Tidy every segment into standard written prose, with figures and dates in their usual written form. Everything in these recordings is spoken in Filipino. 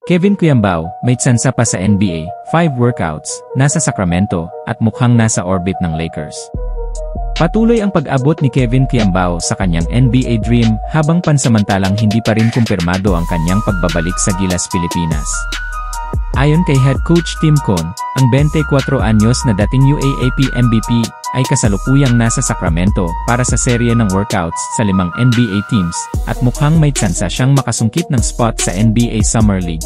Kevin Cuyambao, may tsansa pa sa NBA, 5 workouts, nasa Sacramento, at mukhang nasa orbit ng Lakers. Patuloy ang pag-abot ni Kevin Cuyambao sa kanyang NBA dream habang pansamantalang hindi pa rin kumpirmado ang kanyang pagbabalik sa Gilas Pilipinas. Ayon kay head coach Tim Cone, ang 24 anyos na dating UAAP MVP ay kasalukuyang nasa Sacramento para sa serye ng workouts sa 5 NBA teams at mukhang may tsansa siyang makasungkit ng spot sa NBA Summer League.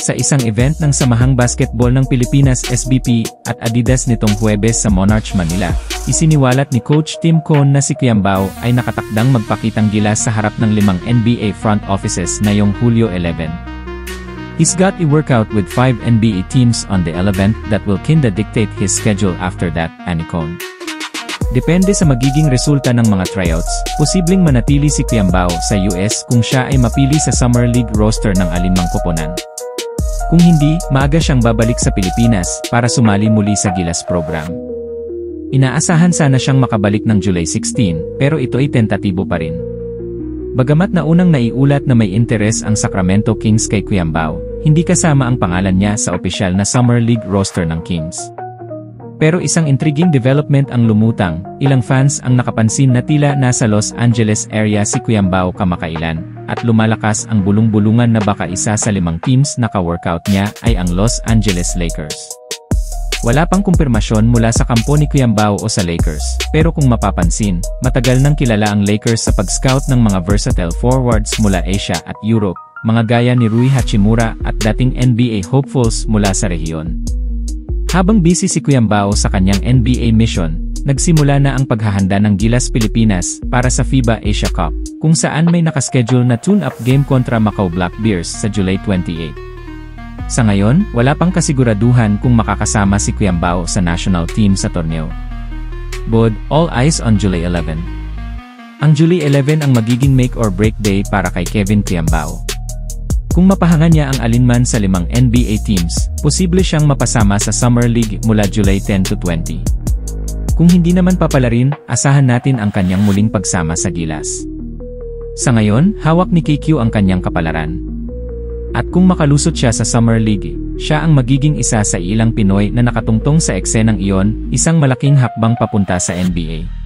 Sa isang event ng Samahang Basketball ng Pilipinas SBP at Adidas nitong Huwebes sa Monarch, Manila, isiniwalat ni Coach Tim Cone na si Cuyambao ay nakatakdang magpakitang gilas sa harap ng 5 NBA front offices ngayong Hulyo 11. He's got a workout with 5 NBA teams on the 11th that will kinda dictate his schedule after that, ani Cone. Depende sa magiging resulta ng mga tryouts, posibleng manatili si Cuyambao sa US kung siya ay mapili sa Summer League roster ng alinmang koponan. Kung hindi, maaga siyang babalik sa Pilipinas para sumali muli sa Gilas program. Inaasahan sana siyang makabalik ng July 16, pero ito ay tentatibo pa rin. Bagamat naunang naiulat na may interes ang Sacramento Kings kay Cuyambao, hindi kasama ang pangalan niya sa opisyal na Summer League roster ng Kings. Pero isang intriguing development ang lumutang, ilang fans ang nakapansin na tila nasa Los Angeles area si Cuyambao kamakailan, at lumalakas ang bulong-bulungan na baka isa sa 5 teams na ka-workout niya ay ang Los Angeles Lakers. Wala pang kumpirmasyon mula sa kampo ni Cuyambao o sa Lakers, pero kung mapapansin, matagal nang kilala ang Lakers sa pag-scout ng mga versatile forwards mula Asia at Europe, mga gaya ni Rui Hachimura at dating NBA hopefuls mula sa rehiyon. Habang busy si Cuyambao sa kanyang NBA mission, nagsimula na ang paghahanda ng Gilas Pilipinas para sa FIBA Asia Cup, kung saan may nakaschedule na tune-up game kontra Macau Black Bears sa July 28. Sa ngayon, wala pang kasiguraduhan kung makakasama si Cuyambao sa national team sa torneo. But, all eyes on July 11. Ang July 11 ang magiging make or break day para kay Kevin Cuyambao. Kung mapahangan niya ang alinman sa 5 NBA teams, posible siyang mapasama sa Summer League mula July 10 to 20. Kung hindi naman papalarin, asahan natin ang kanyang muling pagsama sa Gilas. Sa ngayon, hawak ni KQ ang kanyang kapalaran. At kung makalusot siya sa Summer League, siya ang magiging isa sa ilang Pinoy na nakatungtong sa eksenang iyon, isang malaking hakbang papunta sa NBA.